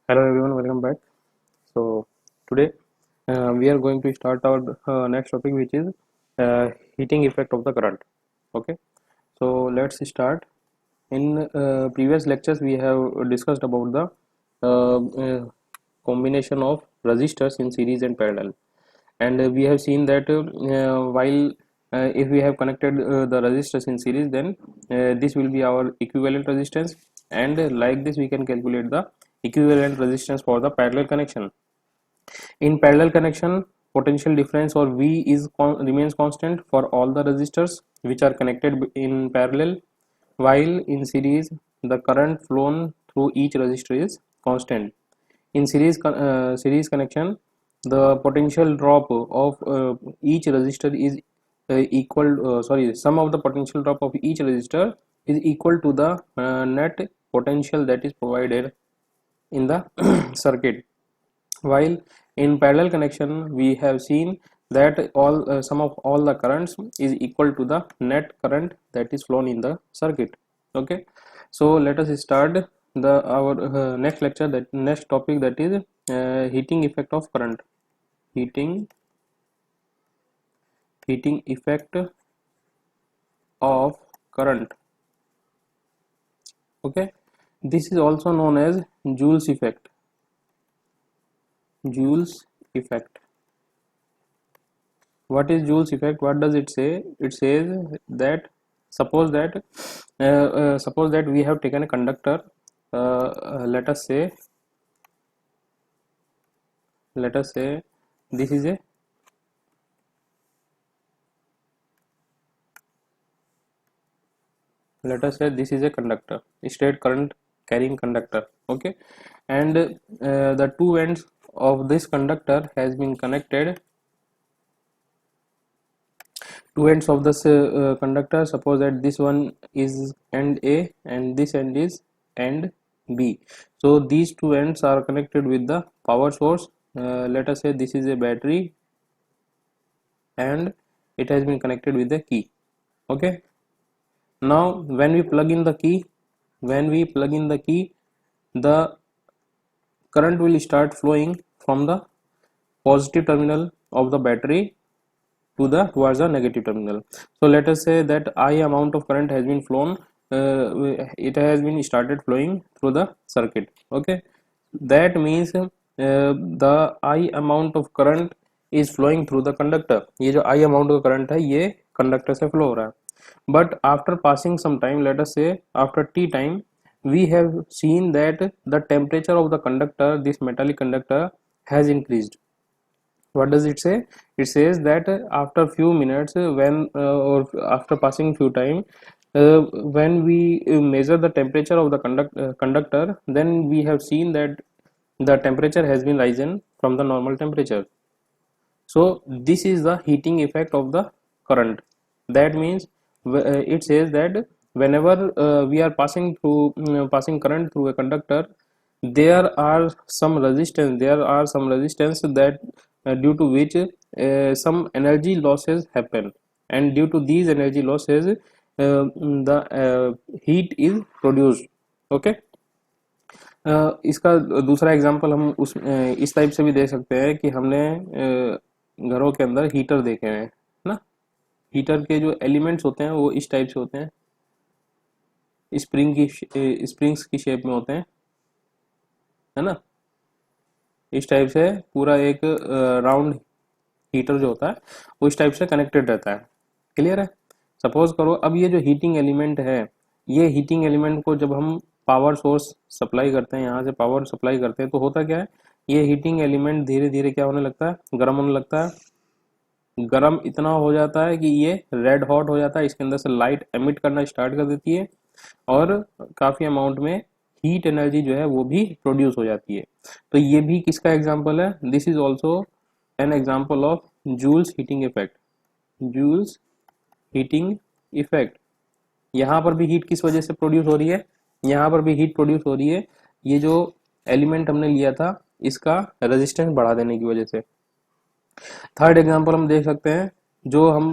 Hello everyone, welcome back. So today we are going to start our next topic, which is heating effect of the current. Okay, so let's start. In previous lectures, we have discussed about the combination of resistors in series and parallel, and we have seen that while if we have connected the resistors in series, then this will be our equivalent resistance, and like this we can calculate the equivalent resistance for the parallel connection. In parallel connection, potential difference or V remains constant for all the resistors which are connected in parallel, while in series the current flown through each resistor is constant. In series connection, the potential drop of each resistor is sum of the potential drop of each resistor is equal to the net potential that is provided in the circuit. While in parallel connection, we have seen that all sum of all the currents is equal to the net current that is flown in the circuit. Okay, so let us start the our next lecture, that next topic, that is heating effect of current. Heating effect of current. Okay, this is also known as Joule's effect. Joule's effect. What is Joule's effect? What does it say? It says that suppose that we have taken a conductor. Let us say this is a conductor, a straight current carrying conductor. Okay, and the two ends of this conductor has been connected. Two ends of this conductor, suppose that this one is end A and this end is end B. So these two ends are connected with the power source. Let us say this is a battery and it has been connected with the key. Okay, now when we plug in the key, the current will start flowing from the positive terminal of the battery towards the negative terminal. So let us say that I amount of current has been flown, it has been started flowing through the circuit. Okay, that means the I amount of current is flowing through the conductor. ये जो I amount of current है ये conductor से flow हो रहा है. But after passing some time, let us say after t time, we have seen that the temperature of the conductor, this metallic conductor, has increased. What does it say? It says that after few minutes, or after passing few time, when we measure the temperature of the conductor, then we have seen that the temperature has been risen from the normal temperature. So this is the heating effect of the current. That means it says that whenever we are passing current through a conductor, there are some resistance that due to which some energy losses happen, and due to these energy losses the heat is produced. Okay, इसका दूसरा example हम इस type से भी दे सकते हैं कि हमने घरों के अंदर हीटर देखे हैं ना. हीटर के जो एलिमेंट्स होते हैं वो इस टाइप से होते हैं, स्प्रिंग्स की शेप में होते हैं, है ना. इस टाइप से पूरा एक राउंड हीटर जो होता है वो इस टाइप से कनेक्टेड रहता है. क्लियर है. सपोज करो अब ये जो हीटिंग एलिमेंट है, ये हीटिंग एलिमेंट को जब हम पावर सोर्स सप्लाई करते हैं, यहाँ से पावर सप्लाई करते हैं, तो होता क्या है, ये हीटिंग एलिमेंट धीरे धीरे क्या होने लगता है, गर्म होने लगता है. गर्म इतना हो जाता है कि ये रेड हॉट हो जाता है, इसके अंदर से लाइट एमिट करना स्टार्ट कर देती है और काफ़ी अमाउंट में हीट एनर्जी जो है वो भी प्रोड्यूस हो जाती है. तो ये भी किसका एग्जाम्पल है? This is also an example of Joule's heating effect. Joule's heating effect. यहाँ पर भी हीट किस वजह से प्रोड्यूस हो रही है? यहाँ पर भी हीट प्रोड्यूस हो रही है ये जो एलिमेंट हमने लिया था इसका रेजिस्टेंस बढ़ा देने की वजह से. थर्ड एग्जांपल हम देख सकते हैं, जो हम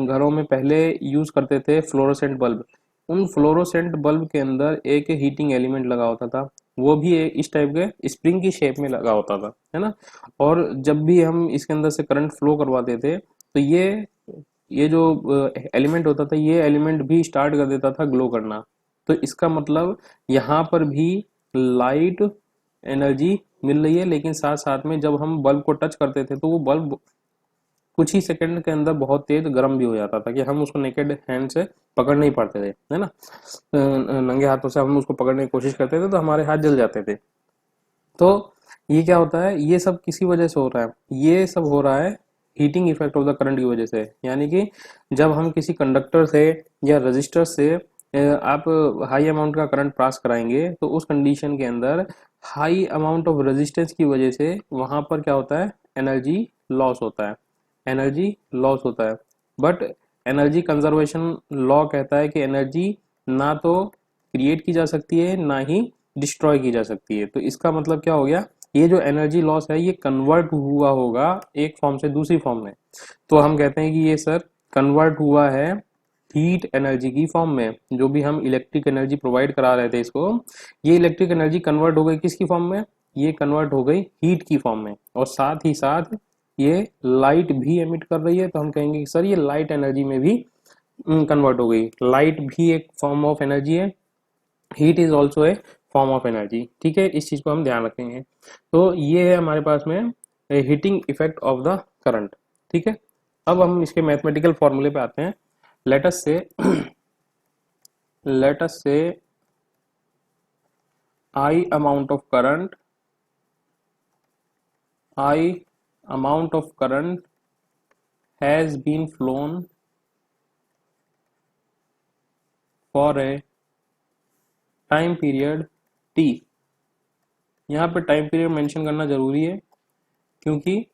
घरों में पहले यूज करते थे फ्लोरोसेंट बल्ब. उन फ्लोरोसेंट बल्ब के अंदर एक हीटिंग एलिमेंट लगा होता था. वो भी इस टाइप के स्प्रिंग की शेप में लगा होता था, है ना। और जब भी हम इसके अंदर से करंट फ्लो करवाते थे तो ये जो एलिमेंट होता था, ये एलिमेंट भी स्टार्ट कर देता था ग्लो करना। तो इसका मतलब यहाँ पर भी लाइट एनर्जी मिल रही है, लेकिन साथ साथ में जब हम बल्ब को टच करते थे तो वो बल्ब कुछ ही सेकंड के अंदर बहुत तेज गर्म भी हो जाता था कि हम उसको नेकेड हैंड से पकड़ नहीं पाते थे, है ना। नंगे हाथों से हम उसको पकड़ने की कोशिश करते थे तो हमारे हाथ जल जाते थे। तो ये क्या होता है, ये सब किसी वजह से हो रहा है, ये सब हो रहा है heating effect of the current की वजह से। यानी कि जब हम किसी कंडक्टर से या रजिस्टर से आप हाई अमाउंट का करंट पास कराएंगे तो उस कंडीशन के अंदर हाई अमाउंट ऑफ रेजिस्टेंस की वजह से वहां पर क्या होता है, एनर्जी लॉस होता है, एनर्जी लॉस होता है। बट एनर्जी कंजर्वेशन लॉ कहता है कि एनर्जी ना तो क्रिएट की जा सकती है ना ही डिस्ट्रॉय की जा सकती है। तो इसका मतलब क्या हो गया, ये जो एनर्जी लॉस है ये कन्वर्ट हुआ होगा एक फॉर्म से दूसरी फॉर्म में। तो हम कहते हैं कि ये सर कन्वर्ट हुआ है हीट एनर्जी की फॉर्म में। जो भी हम इलेक्ट्रिक एनर्जी प्रोवाइड करा रहे थे इसको, ये इलेक्ट्रिक एनर्जी कन्वर्ट हो गई किसकी फॉर्म में, ये कन्वर्ट हो गई हीट की फॉर्म में। और साथ ही साथ ये लाइट भी एमिट कर रही है, तो हम कहेंगे कि सर ये लाइट एनर्जी में भी कन्वर्ट हो गई। लाइट भी एक फॉर्म ऑफ एनर्जी है, heat is also a form of energy. ठीक है, इस चीज को हम ध्यान रखेंगे। तो ये है हमारे पास में heating effect of the current. ठीक है, अब हम इसके मैथमेटिकल फॉर्मूले पे आते हैं। लेट अस से लेट अस से I amount of current, I amount of current has been flown for a time period t। यहाँ पे टाइम पीरियड मेंशन करना जरूरी है क्योंकि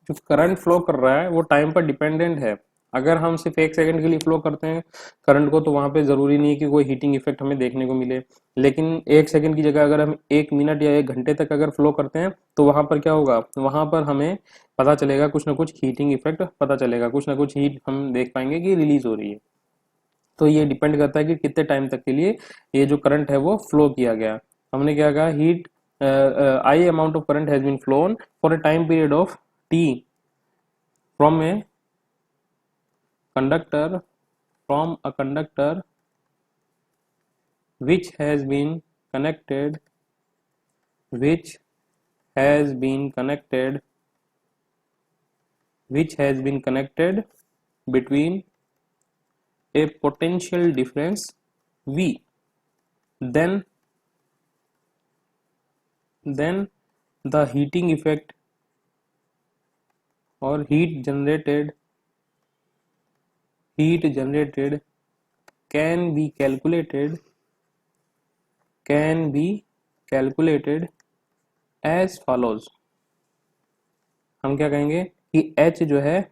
जो करंट फ्लो कर रहा है वो टाइम पर डिपेंडेंट है। अगर हम सिर्फ एक सेकंड के लिए फ्लो करते हैं करंट को तो वहां पे जरूरी नहीं है कि कोई हीटिंग इफेक्ट हमें देखने को मिले। लेकिन एक सेकंड की जगह अगर हम एक मिनट या एक घंटे तक अगर फ्लो करते हैं तो वहां पर क्या होगा, वहां पर हमें पता चलेगा कुछ ना कुछ हीटिंग इफेक्ट पता चलेगा, कुछ ना कुछ हीट हम देख पाएंगे कि रिलीज हो रही है। तो ये डिपेंड करता है कि कितने टाइम तक के लिए ये जो करंट है वो फ्लो किया गया। हमने क्या कहा, heat I amount of current has been flown for a time period of T from a conductor from a conductor which has been connected which has been connected which has been connected between a potential difference V, then the heating effect or heat generated can be calculated as follows। हम क्या कहेंगे कि H जो है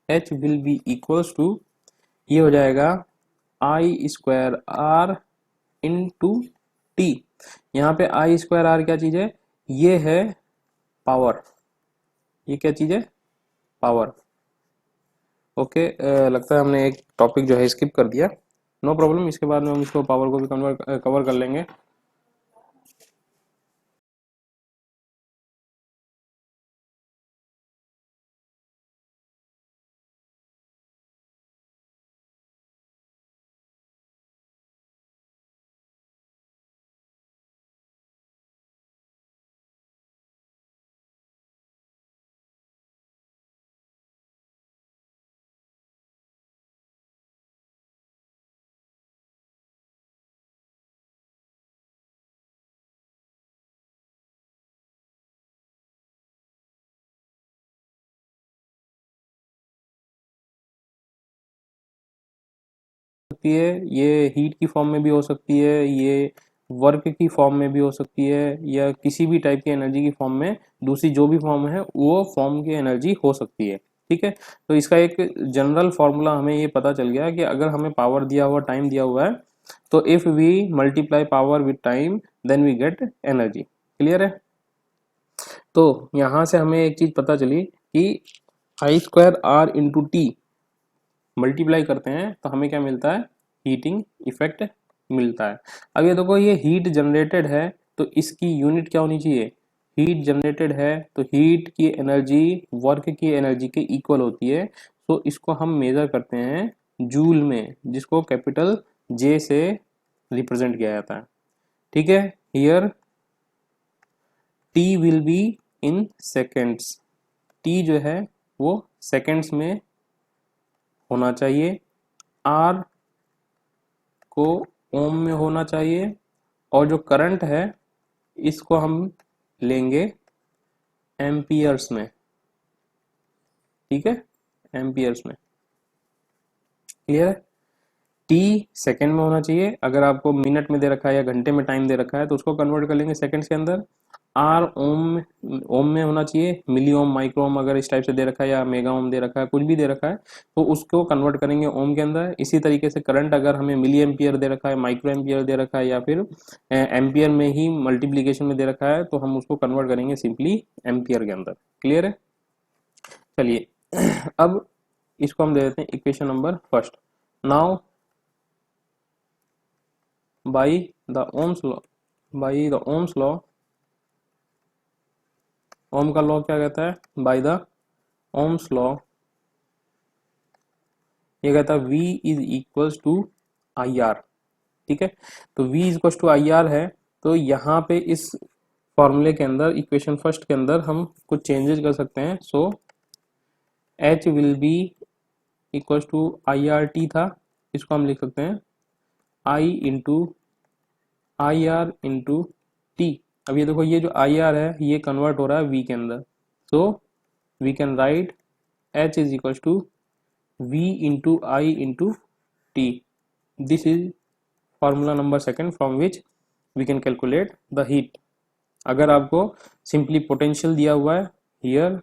H will be equals to, ये हो जाएगा I square R into T. यहाँ पे आई स्क्वायर आर क्या चीज है, ये है पावर, ये क्या चीज है, पावर। ओके, लगता है हमने एक टॉपिक जो है स्किप कर दिया, नो प्रॉब्लम, इसके बाद में हम इसको पावर को भी कवर कर लेंगे। सकती है, ये हीट की फॉर्म में भी हो सकती है, ये वर्क की फॉर्म में भी हो सकती है, या किसी भी टाइप की एनर्जी की फॉर्म में, दूसरी जो भी फॉर्म है वो फॉर्म की एनर्जी हो सकती है। ठीक है, तो इसका एक जनरल फॉर्मूला हमें ये पता चल गया कि अगर हमें पावर दिया हुआ, टाइम दिया हुआ है, तो if we multiply power with time then we get energy. Clear है। तो यहां से हमें एक चीज पता चली कि I square R into T multiply करते हैं तो हमें क्या मिलता है, हीटिंग इफेक्ट मिलता है। अब ये देखो, ये हीट जनरेटेड है, तो इसकी यूनिट क्या होनी चाहिए, हीट जनरेटेड है तो हीट की एनर्जी वर्क की एनर्जी के इक्वल होती है। तो इसको हम मेजर करते हैं जूल में, जिसको कैपिटल जे से रिप्रेजेंट किया जाता है। ठीक है, here T will be in seconds, T जो है वो सेकेंड्स में होना चाहिए, आर को ओम में होना चाहिए, और जो करंट है इसको हम लेंगे एम्पियर्स में। ठीक है, एम्पियर्स में। क्लियर है, टी सेकेंड में होना चाहिए, अगर आपको मिनट में दे रखा है या घंटे में टाइम दे रखा है तो उसको कन्वर्ट कर लेंगे सेकेंड्स के अंदर। आर ओम में होना चाहिए, मिली ओम माइक्रो ओम अगर इस टाइप से दे रखा है या मेगा ओम दे रखा है, कुछ भी दे रखा है तो उसको कन्वर्ट करेंगे ओम के अंदर। इसी तरीके से करंट अगर हमें मिली एम्पियर दे रखा है, माइक्रो एम्पियर दे रखा है, या फिर एम्पियर में ही मल्टीप्लीकेशन में दे रखा है तो हम उसको कन्वर्ट करेंगे सिंपली एम्पियर के अंदर। क्लियर है, चलिए अब इसको हम दे देते हैं equation number first. Now by the Ohm's law, ओम का लॉ क्या कहता है, बाय द ओम्स लॉ ये कहता है V is equals to I R. ठीक है, तो V is equals to I R है, तो यहाँ पे इस फॉर्मूले के अंदर इक्वेशन फर्स्ट के अंदर हम कुछ चेंजेस कर सकते हैं। So H will be equals to I R T था, इसको हम लिख सकते हैं I into I R into T. अब ये देखो, ये जो आई आर है ये कन्वर्ट हो रहा है वी के अंदर, so we can write H is equal to V into I into T. This is formula number second from which we can calculate the heat. अगर आपको सिंपली पोटेंशियल दिया हुआ है, here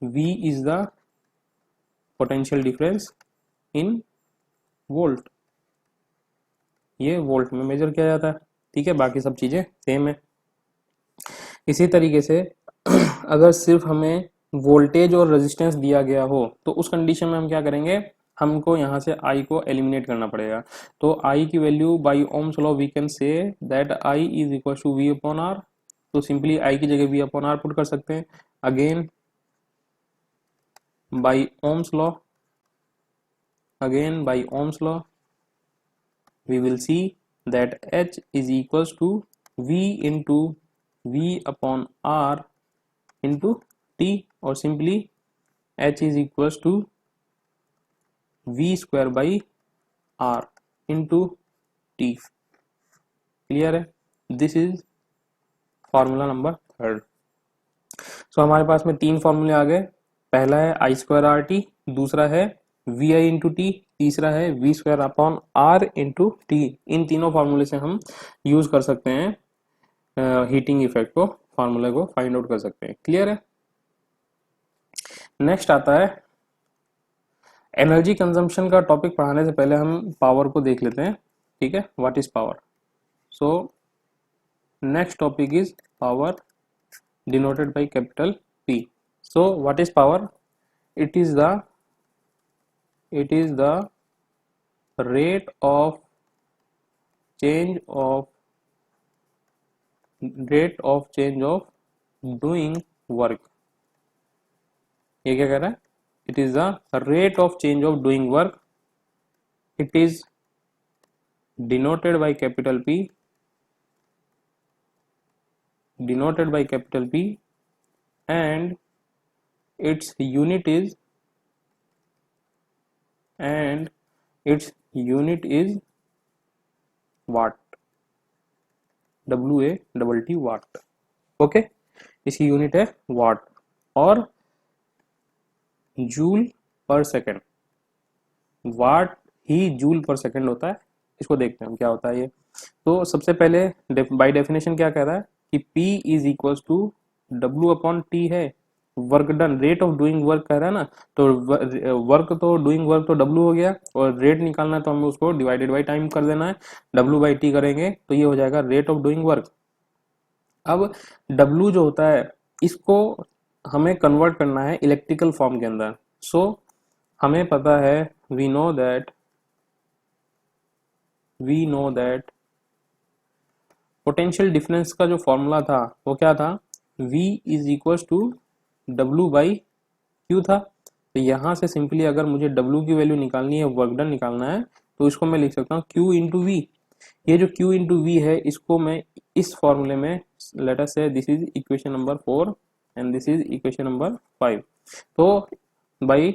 V is the potential difference in volt, ये volt में measure किया जाता है। ठीक है, बाकी सब चीजें सेम है। इसी तरीके से अगर सिर्फ हमें वोल्टेज और रेजिस्टेंस दिया गया हो तो उस कंडीशन में हम क्या करेंगे, हमको यहाँ से I को एलिमिनेट करना पड़ेगा। तो I की value by Ohm's law we can say that I is equal to V upon R, तो सिंपली I की जगह V अपॉन R पुट कर सकते हैं। Again by Ohm's law, again by Ohm's law we will see that H is equals to V into V upon R into T, or simply H is equals to V square by R into T। Clear है, this is formula number third. So हमारे पास में तीन फॉर्मूले आ गए, पहला है आई square R T, दूसरा है वी आई इंटू टी, तीसरा है V square upon R into T. इन तीनों फार्मूले से हम यूज कर सकते हैं हीटिंग इफेक्ट को, फार्मूले को फाइंड आउट कर सकते हैं। क्लियर है, नेक्स्ट आता है एनर्जी कंजम्पशन का टॉपिक पढ़ाने से पहले हम पावर को देख लेते हैं। ठीक है, what is power. So next topic is power denoted by capital P। So what is power, it is the rate of change of doing work। ये क्या कह रहा है, it is the rate of change of doing work, it is denoted by capital P, and its unit is watt, WATT watt. Okay, इसकी unit है watt और joule per second. Watt ही joule per second होता है, इसको देखते हैं हम क्या होता है ये। तो सबसे पहले बाय डेफिनेशन क्या कह रहा है कि P is equals to W upon T है, work done, rate of doing work कह रहा है ना, तो वर्क तो डूइंग वर्क तो W हो गया, और रेट निकालना है तो हमें उसको डिवाइडेड बाय टाइम कर देना है, W बाई टी करेंगे तो ये हो जाएगा रेट ऑफ डूइंग वर्क। अब W जो होता है इसको हमें कन्वर्ट करना है इलेक्ट्रिकल फॉर्म के अंदर। सो हमें पता है, we know that potential difference का जो फॉर्मूला था वो क्या था, V is equal to W by Q था। तो यहाँ से सिंपली अगर मुझे W की वैल्यू निकालनी है, वर्क डन निकालना है, तो इसको मैं लिख सकता हूँ Q इंटू वी। ये जो Q इंटू वी है इसको मैं इस फॉर्मूले में, लेट अस से this is equation number 4 and this is equation number 5। तो बाई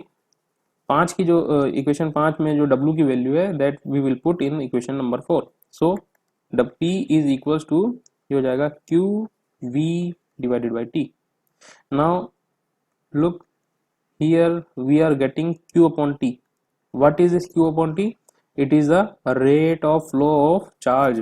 5 की जो इक्वेशन 5 में जो W की वैल्यू है that we will put in equation number 4। So P is equal to, ये हो जाएगा Q V divided by T। Now look here we are getting Q upon T. What is this Q upon T? It is the rate of flow of charge.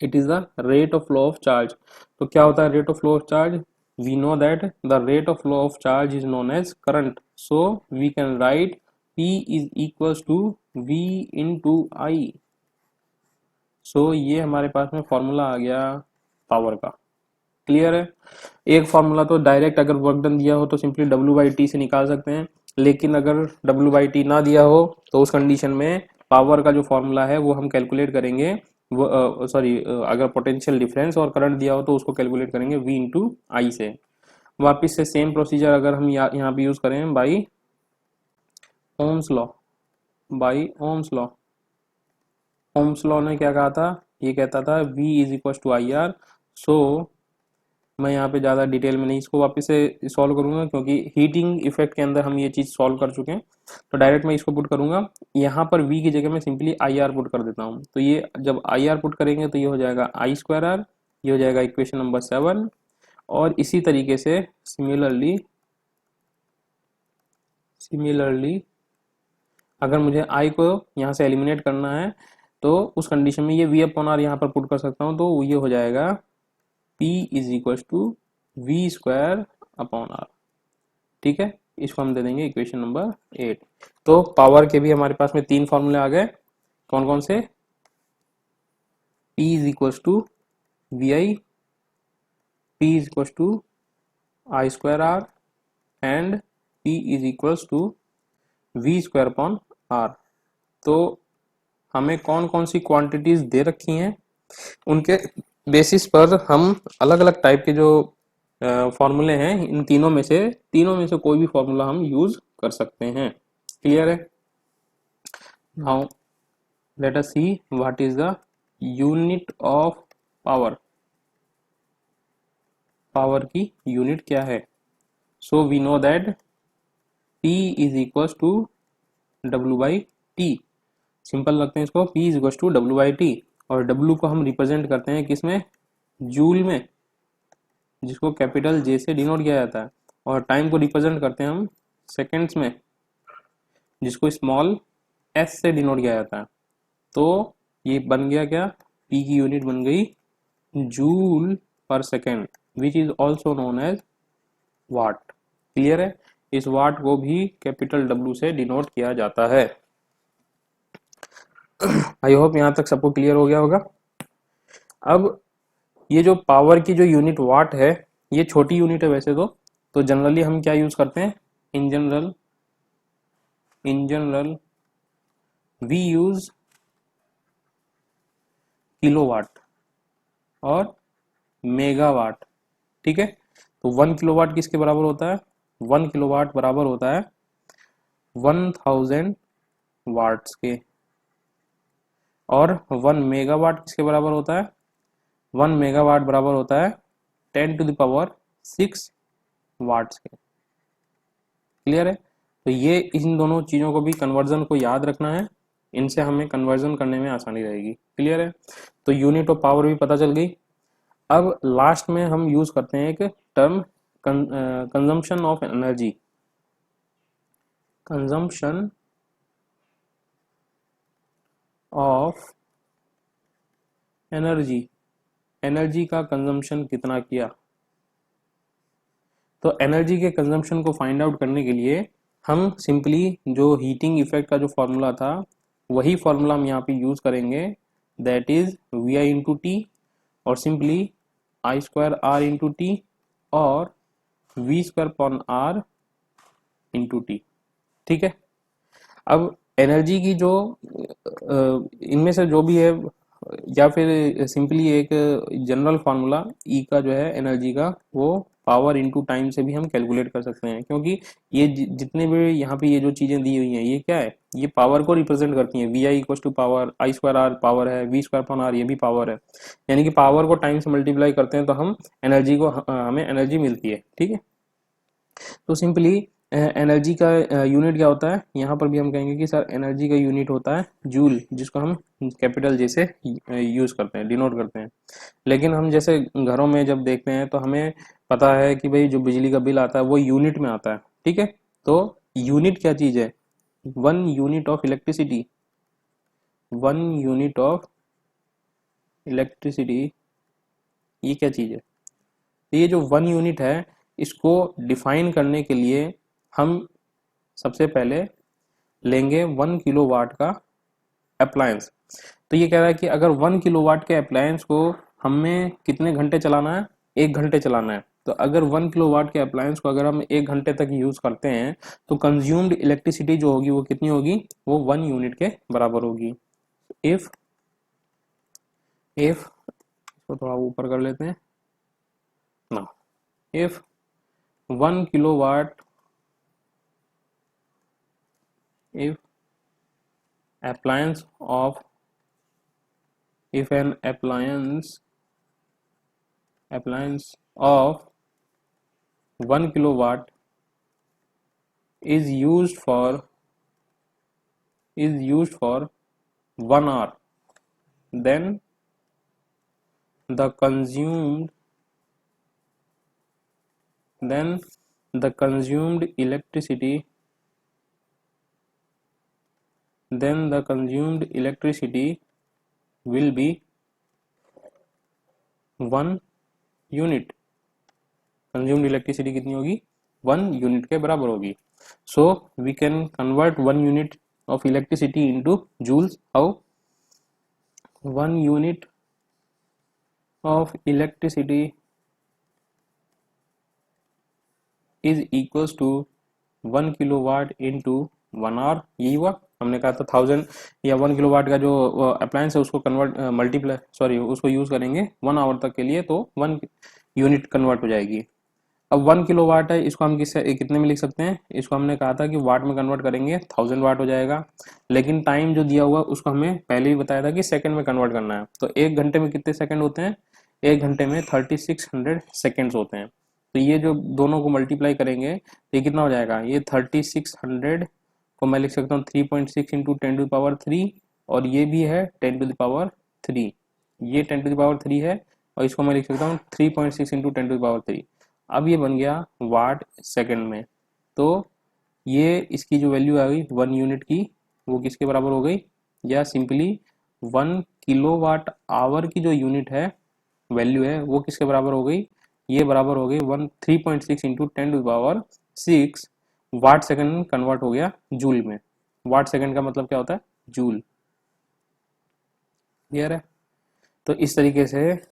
It is the rate of flow of charge. तो क्या होता है rate of flow of charge? We know that the rate of flow of charge is known as current. So we can write P is equals to V into I. So ये हमारे पास में formula आ गया power का। Clear है। एक formula तो direct अगर वर्क डन दिया हो तो सिंपली W बाई टी से निकाल सकते हैं, लेकिन अगर W बाई टी ना दिया हो तो उस कंडीशन में पावर का जो फॉर्मूला है वो हम कैलकुलेट करेंगे, वो सॉरी अगर पोटेंशियल डिफरेंस और करंट दिया हो तो उसको कैलकुलेट करेंगे V इंटू आई से। वापिस से सेम प्रोसीजर अगर हम यहाँ पे यूज करें by Ohm's law, by Ohm's law. Ohm's law ने क्या कहा था, ये कहता था V is equal to I R. So मैं यहाँ पे ज़्यादा डिटेल में नहीं इसको वापस से सॉल्व करूंगा क्योंकि हीटिंग इफेक्ट के अंदर हम ये चीज़ सॉल्व कर चुके हैं। तो डायरेक्ट मैं इसको पुट करूंगा, यहाँ पर V की जगह मैं सिंपली आई आर पुट कर देता हूँ। तो ये जब आई आर पुट करेंगे तो ये हो जाएगा आई स्क्वायर आर, ये हो जाएगा इक्वेशन नंबर 7। और इसी तरीके से सिमिलरली अगर मुझे I को यहाँ से एलिमिनेट करना है तो उस कंडीशन में ये V अपॉन आर यहाँ पर पुट कर सकता हूँ। तो ये हो जाएगा P is equal to V square upon R. ठीक है, इसको हम दे देंगे इक्वेशन नंबर 8। तो पावर के भी हमारे पास में 3 फॉर्मूले आ गए। कौन कौन से? P is equal to V I, P is equal to I square R and P is equal to V square upon R. तो हमें कौन कौन सी क्वांटिटीज दे रखी हैं उनके बेसिस पर हम अलग अलग टाइप के जो फॉर्मूले हैं इन तीनों में से कोई भी फॉर्मूला हम यूज कर सकते हैं। क्लियर है। Now let us see what is the unit of power. Power की यूनिट क्या है? So we know that P is equal to W by T. Simple रखते हैं इसको, P is equal to W by T. और W को हम represent करते हैं किसमें? जूल में, जिसको कैपिटल J से डिनोट किया जाता है। और टाइम को रिप्रेजेंट करते हैं हम सेकेंड्स में, जिसको स्मॉल s से डिनोट किया जाता है। तो ये बन गया क्या? P की यूनिट बन गई joule per second, which is also known as watt. Clear है। इस वाट को भी कैपिटल W से डिनोट किया जाता है। आई होप यहाँ तक सबको क्लियर हो गया होगा। अब ये जो पावर की जो यूनिट वाट है ये छोटी यूनिट है वैसे तो जनरली हम क्या यूज करते हैं? In general we use kilowatt और मेगावाट। ठीक है। तो 1 किलोवाट किसके बराबर होता है? 1 किलोवाट बराबर होता है 1000 वाट्स के। और 1 मेगावाट किसके बराबर होता है? 1 मेगावाट बराबर होता है 10 टू द पावर 6 वाट्स के। क्लियर है। तो ये इन दोनों चीजों को भी कन्वर्जन को याद रखना है, इनसे हमें कन्वर्जन करने में आसानी रहेगी। क्लियर है। तो यूनिट ऑफ पावर भी पता चल गई। अब लास्ट में हम यूज करते हैं एक term consumption of energy. Consumption of energy, energy का कंजम्पशन कितना किया। तो एनर्जी के कंजम्पशन को फाइंड आउट करने के लिए हम सिंपली जो हीटिंग इफेक्ट का जो फॉर्मूला था वही फॉर्मूला हम यहाँ पे यूज करेंगे, that is V I into T और simply I square R into T और V square upon R into T. ठीक है। अब एनर्जी की जो इनमें से जो भी है या फिर सिंपली एक जनरल फार्मूला ई का जो है एनर्जी का, वो पावर इनटू टाइम से भी हम कैलकुलेट कर सकते हैं, क्योंकि ये जितने भी यहाँ पे ये जो चीजें दी हुई हैं ये क्या है, ये पावर को रिप्रेजेंट करती हैं। V I equal to power I square R power है, वी स्क्वायर अपॉन आर ये भी पावर है, यानी कि पावर को टाइम से मल्टीप्लाई करते हैं तो हम एनर्जी को हमें एनर्जी मिलती है। ठीक है, तो सिंपली एनर्जी का यूनिट क्या होता है, यहाँ पर भी हम कहेंगे कि सर एनर्जी का यूनिट होता है जूल, जिसको हम कैपिटल जे से यूज करते हैं, डिनोट करते हैं। लेकिन हम जैसे घरों में जब देखते हैं तो हमें पता है कि भाई जो बिजली का बिल आता है वो यूनिट में आता है। ठीक है, तो यूनिट क्या चीज है, one unit of electricity, one unit of electricity, ये क्या चीज है, तो ये जो वन यूनिट है इसको डिफाइन करने के लिए हम सबसे पहले लेंगे 1 किलोवाट का अप्लायंस। तो ये कह रहा है कि अगर 1 किलोवाट के अप्लायंस को हमें कितने घंटे चलाना है, 1 घंटे चलाना है। तो अगर 1 किलोवाट के अप्लायंस को अगर हम 1 घंटे तक यूज करते हैं तो कंज्यूम्ड इलेक्ट्रिसिटी जो होगी वो कितनी होगी, वो 1 यूनिट के बराबर होगी। इफ इफ इसको थोड़ा ऊपर कर लेते हैं ना, if 1 kilowatt, if appliance of if an appliance of 1 kilowatt is used for 1 hour, then the consumed electricity will be 1 unit. Consumed electricity कितनी होगी, 1 यूनिट के बराबर होगी। So we can convert 1 unit of electricity into joules. How, 1 unit of electricity is equals to 1 kilowatt into 1 hour. यही हुआ, हमने कहा था 1000 या 1 किलोवाट का जो अप्लायंस है उसको कन्वर्ट उसको यूज करेंगे 1 आवर तक के लिए, तो 1 यूनिट कन्वर्ट हो जाएगी। अब 1 किलोवाट है, इसको हम कितने में लिख सकते हैं, इसको हमने कहा था कि वाट में कन्वर्ट करेंगे 1000 वाट हो जाएगा। लेकिन टाइम जो दिया हुआ उसको हमें पहले ही बताया था कि सेकंड में कन्वर्ट करना है। तो 1 घंटे में कितने सेकंड होते हैं, 1 घंटे में 3600 सेकेंड्स होते हैं। तो ये जो दोनों को मल्टीप्लाई करेंगे तो ये कितना हो जाएगा, ये 3600 को मैं लिख सकता हूँ 3.6 इंटू 10⁻³ और ये भी है 10⁻3, ये 10⁻3 है और इसको मैं लिख सकता हूँ 3.6 इंटू 10⁻3। अब ये बन गया वाट सेकंड में। तो ये इसकी जो वैल्यू आ गई 1 यूनिट की, वो किसके बराबर हो गई, या सिंपली 1 किलोवाट आवर की जो यूनिट है वैल्यू है वो किसके बराबर हो गई, ये बराबर हो गई 3.6 इंटू 10⁻6 वाट सेकंड कन्वर्ट हो गया जूल में। वाट सेकंड का मतलब क्या होता है, जूल। क्लियर है। तो इस तरीके से